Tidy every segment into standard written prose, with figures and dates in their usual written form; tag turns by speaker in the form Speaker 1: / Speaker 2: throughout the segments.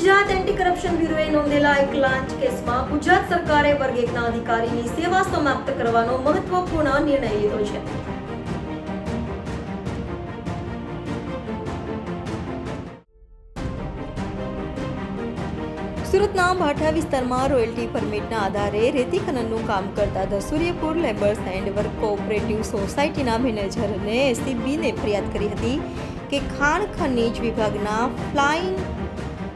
Speaker 1: Gujarat anti corruption બ્યુરોએ નોંધેલા એક લાંચ કેસમાં ગુજરાત સરકારે વર્ગ 1ના અધિકારીની સેવા સમાપ્ત કરવાનો મહત્વપૂર્ણ નિર્ણય લીધો છે. સુરતના ભાઠા વિસ્તારમાં રોયલ્ટી પરમિટના આધારે રેતી ખનનનું કામ કરતા the Suryapur labours and work cooperative સોસાયટીના મેનેજરને એસીબીને ફરિયાદ કરી હતી કે ખાણ ખનીજ વિભાગના ફ્લાઇંગ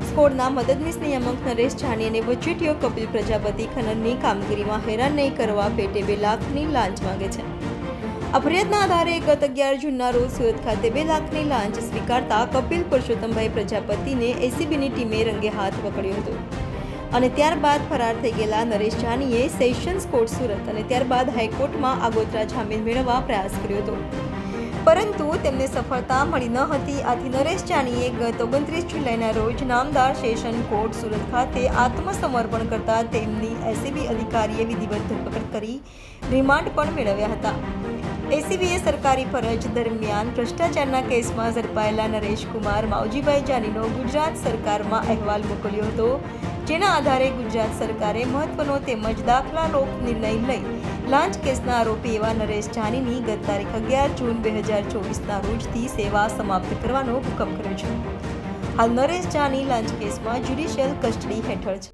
Speaker 1: સ્કોડના મદદનીશ નિયામક નરેશ જાની અને વચેટિયો કપિલ પ્રજાપતિ ખનનની કામગીરીમાં હેરાન નહીં કરવા પેટે 2 લાખની લાંચ માંગે છે. આ ફરિયાદના આધારે ગત 11 જૂનના રોજ સુરત ખાતે 2 લાખની લાંચ સ્વીકારતા કપિલ પુરુષોત્તમભાઈ પ્રજાપતિને એસીબીની ટીમે રંગે હાથ પકડ્યો હતો અને ત્યારબાદ ફરાર થઈ ગયેલા નરેશ જાનીએ સેશન્સ કોર્ટ સુરત અને ત્યારબાદ હાઈકોર્ટમાં આગોતરા જામીન મેળવવા પ્રયાસ કર્યો હતો, પરંતુ તેમને સફળતા મળી ન હતી. આથી નરેશ જાનીએ ગત 29 જુલાઈના રોજ નામદાર સેશન કોર્ટ સુરત ખાતે આત્મસમર્પણ કરતા તેમની એસીબી અધિકારીએ વિધિવત ધરપકડ કરી રિમાન્ડ પણ મેળવ્યા હતા. એસીબીએ સરકારી ફરજ દરમિયાન ભ્રષ્ટાચારના કેસમાં ઝડપાયેલા નરેશકુમાર માવજીભાઈ જાનીનો ગુજરાત સરકારમાં અહેવાલ મોકલ્યો હતો, જેના આધારે ગુજરાત સરકારે મહત્વનો તેમજ દાખલારૂપ નિર્ણય લઈ લાંચ કેસના આરોપી એવા નરેશ જાનીની ગત તારીખ 11 જૂન 2024ના રોજથી સેવા સમાપ્ત કરવાનો હુકમ કર્યો છે. હાલ નરેશ જાની લાંચ કેસમાં જ્યુડિશિયલ કસ્ટડી હેઠળ છે.